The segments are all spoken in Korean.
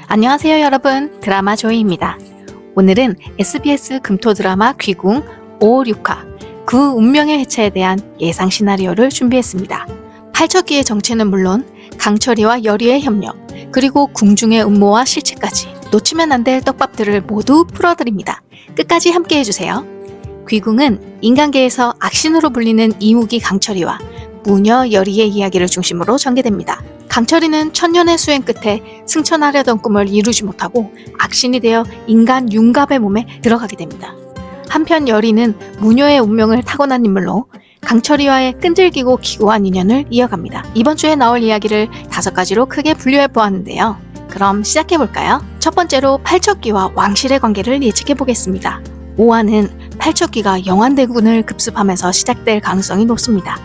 안녕하세요 여러분, 드라마 조이입니다. 오늘은 SBS 금토 드라마 귀궁 556화 그 운명의 해체에 대한 예상 시나리오를 준비했습니다. 팔척기의 정체는 물론 강철이와 여리의 협력, 그리고 궁중의 음모와 실체까지 놓치면 안 될 떡밥들을 모두 풀어드립니다. 끝까지 함께 해주세요. 귀궁은 인간계에서 악신으로 불리는 이무기 강철이와 무녀 여리의 이야기를 중심으로 전개됩니다. 강철이는 천년의 수행 끝에 승천하려던 꿈을 이루지 못하고 악신이 되어 인간 융갑의 몸에 들어가게 됩니다. 한편 여리는 무녀의 운명을 타고난 인물로 강철이와의 끈질기고 기구한 인연을 이어갑니다. 이번 주에 나올 이야기를 5가지로 크게 분류해 보았는데요. 그럼 시작해볼까요? 첫 번째로 팔척기와 왕실의 관계를 예측해보겠습니다. 5화는 팔척기가 영환대군을 급습하면서 시작될 가능성이 높습니다.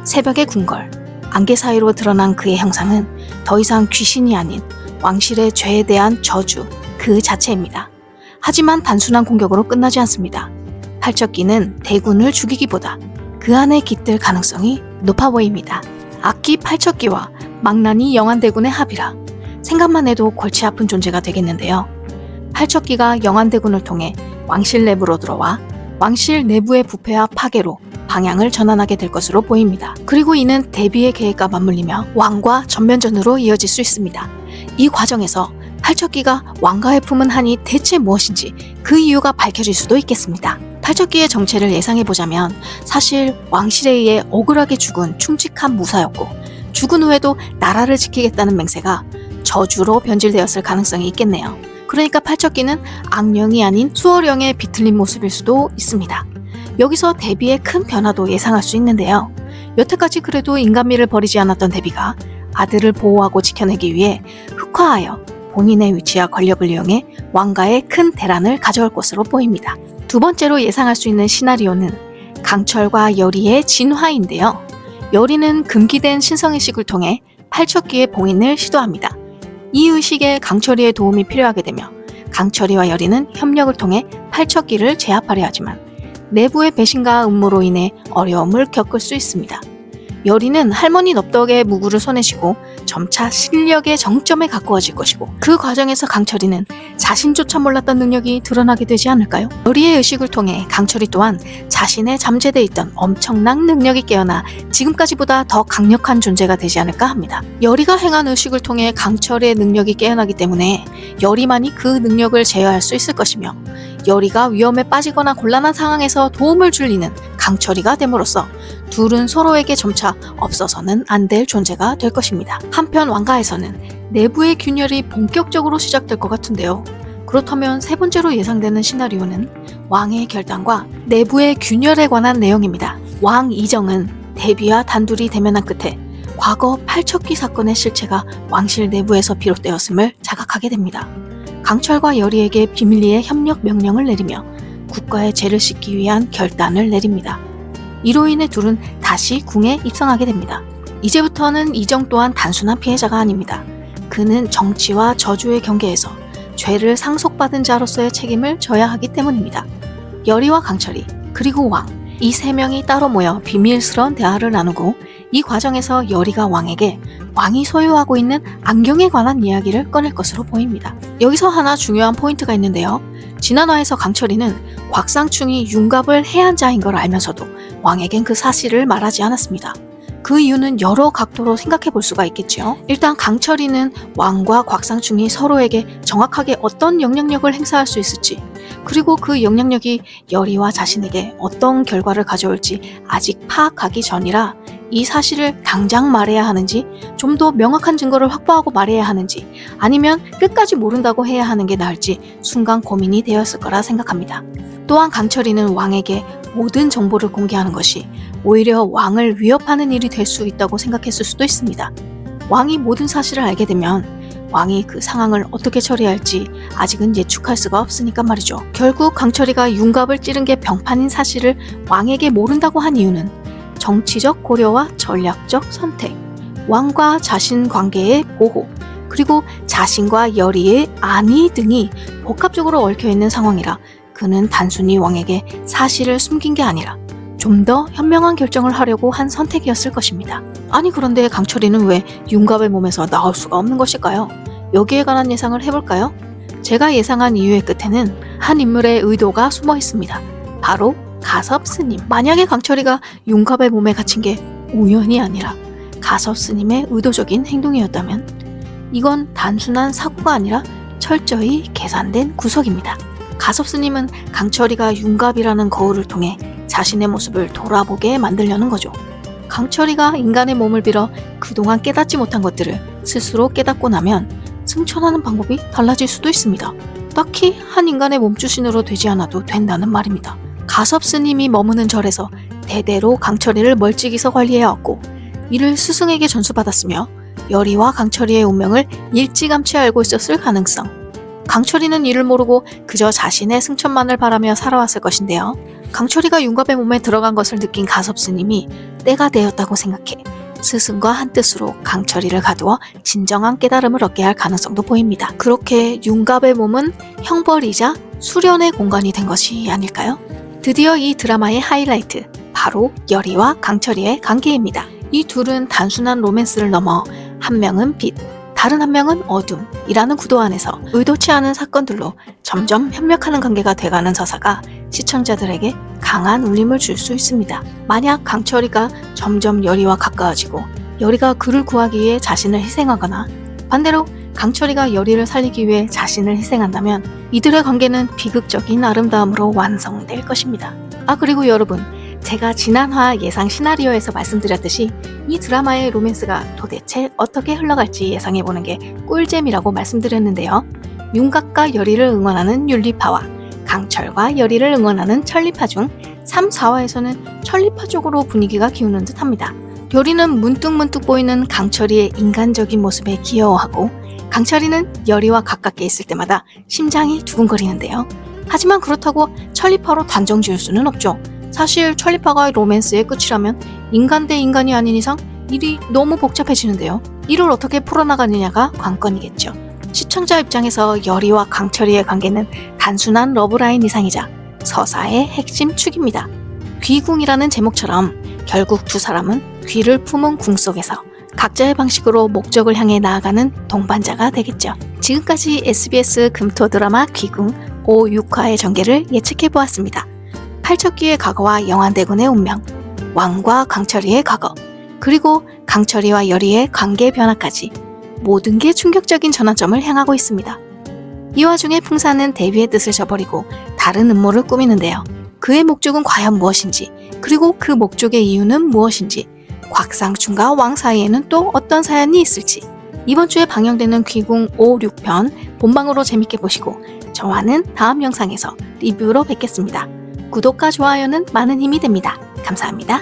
새벽의 궁궐, 안개 사이로 드러난 그의 형상은 더 이상 귀신이 아닌 왕실의 죄에 대한 저주 그 자체입니다. 하지만 단순한 공격으로 끝나지 않습니다. 팔척기는 대군을 죽이기보다 그 안에 깃들 가능성이 높아 보입니다. 악기 팔척기와 망나니 영환대군의 합이라 생각만 해도 골치 아픈 존재가 되겠는데요. 팔척기가 영환대군을 통해 왕실 내부로 들어와 왕실 내부의 부패와 파괴로 방향을 전환하게 될 것으로 보입니다. 그리고 이는 대비의 계획과 맞물리며 왕과 전면전으로 이어질 수 있습니다. 이 과정에서 팔척기가 왕가에 품은 한이 대체 무엇인지 그 이유가 밝혀질 수도 있겠습니다. 팔척기의 정체를 예상해보자면 사실 왕실에 의해 억울하게 죽은 충직한 무사였고 죽은 후에도 나라를 지키겠다는 맹세가 저주로 변질되었을 가능성이 있겠네요. 그러니까 팔척기는 악령이 아닌 수어령의 비틀린 모습일 수도 있습니다. 여기서 데비의 큰 변화도 예상할 수 있는데요. 여태까지 그래도 인간미를 버리지 않았던 데비가 아들을 보호하고 지켜내기 위해 흑화하여 본인의 위치와 권력을 이용해 왕가에 큰 대란을 가져올 것으로 보입니다. 두 번째로 예상할 수 있는 시나리오는 강철과 여리의 진화인데요. 여리는 금기된 신성의식을 통해 팔척기의 봉인을 시도합니다. 이 의식에 강철이의 도움이 필요하게 되며 강철이와 여리는 협력을 통해 팔척기를 제압하려 하지만 내부의 배신과 음모로 인해 어려움을 겪을 수 있습니다. 여리는 할머니 넙덕의 무구를 손에 쥐고 점차 실력의 정점에 가까워질 것이고 그 과정에서 강철이는 자신조차 몰랐던 능력이 드러나게 되지 않을까요? 여리의 의식을 통해 강철이 또한 자신의 잠재돼 있던 엄청난 능력이 깨어나 지금까지보다 더 강력한 존재가 되지 않을까 합니다. 여리가 행한 의식을 통해 강철의 능력이 깨어나기 때문에 여리만이 그 능력을 제어할 수 있을 것이며 여리가 위험에 빠지거나 곤란한 상황에서 도움을 줄 리는 강철이가 됨으로써 둘은 서로에게 점차 없어서는 안 될 존재가 될 것입니다. 한편 왕가에서는 내부의 균열이 본격적으로 시작될 것 같은데요. 그렇다면 세 번째로 예상되는 시나리오는 왕의 결단과 내부의 균열에 관한 내용입니다. 왕 이정은 데비와 단둘이 대면한 끝에 과거 팔척기 사건의 실체가 왕실 내부에서 비롯되었음을 자각하게 됩니다. 강철과 여리에게 비밀리에 협력 명령을 내리며 국가의 죄를 씻기 위한 결단을 내립니다. 이로 인해 둘은 다시 궁에 입성하게 됩니다. 이제부터는 이정 또한 단순한 피해자가 아닙니다. 그는 정치와 저주의 경계에서 죄를 상속받은 자로서의 책임을 져야 하기 때문입니다. 여리와 강철이 그리고 왕, 이 세 명이 따로 모여 비밀스러운 대화를 나누고 이 과정에서 여리가 왕에게 왕이 소유하고 있는 안경에 관한 이야기를 꺼낼 것으로 보입니다. 여기서 하나 중요한 포인트가 있는데요. 지난화에서 강철이는 곽상충이 융갑을 해한 자인 걸 알면서도 왕에겐 그 사실을 말하지 않았습니다. 그 이유는 여러 각도로 생각해 볼 수가 있겠죠. 일단 강철이는 왕과 곽상충이 서로에게 정확하게 어떤 영향력을 행사할 수 있을지, 그리고 그 영향력이 여리와 자신에게 어떤 결과를 가져올지 아직 파악하기 전이라 이 사실을 당장 말해야 하는지, 좀 더 명확한 증거를 확보하고 말해야 하는지, 아니면 끝까지 모른다고 해야 하는 게 나을지 순간 고민이 되었을 거라 생각합니다. 또한 강철이는 왕에게 모든 정보를 공개하는 것이 오히려 왕을 위협하는 일이 될 수 있다고 생각했을 수도 있습니다. 왕이 모든 사실을 알게 되면 왕이 그 상황을 어떻게 처리할지 아직은 예측할 수가 없으니까 말이죠. 결국 강철이가 융갑을 찌른 게 병판인 사실을 왕에게 모른다고 한 이유는 정치적 고려와 전략적 선택, 왕과 자신 관계의 보호, 그리고 자신과 여리의 안위 등이 복합적으로 얽혀있는 상황이라 그는 단순히 왕에게 사실을 숨긴 게 아니라 좀 더 현명한 결정을 하려고 한 선택이었을 것입니다. 아니 그런데 강철이는 왜 융갑의 몸에서 나올 수가 없는 것일까요? 여기에 관한 예상을 해볼까요? 제가 예상한 이유의 끝에는 한 인물의 의도가 숨어 있습니다. 바로 가섭 스님. 만약에 강철이가 윤갑의 몸에 갇힌 게 우연이 아니라 가섭 스님의 의도적인 행동이었다면 이건 단순한 사고가 아니라 철저히 계산된 구석입니다. 가섭 스님은 강철이가 윤갑이라는 거울을 통해 자신의 모습을 돌아보게 만들려는 거죠. 강철이가 인간의 몸을 빌어 그동안 깨닫지 못한 것들을 스스로 깨닫고 나면 승천하는 방법이 달라질 수도 있습니다. 딱히 한 인간의 몸주신으로 되지 않아도 된다는 말입니다. 가섭 스님이 머무는 절에서 대대로 강철이를 멀찍이서 관리해왔고 이를 스승에게 전수받았으며 여리와 강철이의 운명을 일찌감치 알고 있었을 가능성. 강철이는 이를 모르고 그저 자신의 승천만을 바라며 살아왔을 것인데요. 강철이가 윤갑의 몸에 들어간 것을 느낀 가섭 스님이 때가 되었다고 생각해 스승과 한뜻으로 강철이를 가두어 진정한 깨달음을 얻게 할 가능성도 보입니다. 그렇게 윤갑의 몸은 형벌이자 수련의 공간이 된 것이 아닐까요? 드디어 이 드라마의 하이라이트, 바로 여리와 강철이의 관계입니다. 이 둘은 단순한 로맨스를 넘어 한 명은 빛, 다른 한 명은 어둠이라는 구도 안에서 의도치 않은 사건들로 점점 협력하는 관계가 돼가는 서사가 시청자들에게 강한 울림을 줄 수 있습니다. 만약 강철이가 점점 여리와 가까워지고 여리가 그를 구하기 위해 자신을 희생하거나 반대로 강철이가 여리를 살리기 위해 자신을 희생한다면 이들의 관계는 비극적인 아름다움으로 완성될 것입니다. 그리고 여러분, 제가 지난화 예상 시나리오에서 말씀드렸듯이 이 드라마의 로맨스가 도대체 어떻게 흘러갈지 예상해보는 게 꿀잼이라고 말씀드렸는데요. 윤곽과 여리를 응원하는 윤리파와 강철과 여리를 응원하는 천리파 중 3, 4화에서는 천리파 쪽으로 분위기가 기우는 듯합니다. 여리는 문득문득 보이는 강철이의 인간적인 모습에 귀여워하고 강철이는 여리와 가깝게 있을 때마다 심장이 두근거리는데요. 하지만 그렇다고 천리파로 단정 지을 수는 없죠. 사실 천리파가 로맨스의 끝이라면 인간 대 인간이 아닌 이상 일이 너무 복잡해지는데요. 이를 어떻게 풀어나가느냐가 관건이겠죠. 시청자 입장에서 여리와 강철이의 관계는 단순한 러브라인 이상이자 서사의 핵심 축입니다. 귀궁이라는 제목처럼 결국 두 사람은 귀를 품은 궁 속에서 각자의 방식으로 목적을 향해 나아가는 동반자가 되겠죠. 지금까지 SBS 금토 드라마 귀궁 5, 6화의 전개를 예측해보았습니다. 팔척귀의 과거와 영환대군의 운명, 왕과 강철이의 과거, 그리고 강철이와 여리의 관계 변화까지 모든 게 충격적인 전환점을 향하고 있습니다. 이 와중에 풍사는 데뷔의 뜻을 저버리고 다른 음모를 꾸미는데요. 그의 목적은 과연 무엇인지, 그리고 그 목적의 이유는 무엇인지, 곽상춘과 왕 사이에는 또 어떤 사연이 있을지, 이번 주에 방영되는 귀궁 5, 6편 본방으로 재밌게 보시고 저와는 다음 영상에서 리뷰로 뵙겠습니다. 구독과 좋아요는 많은 힘이 됩니다. 감사합니다.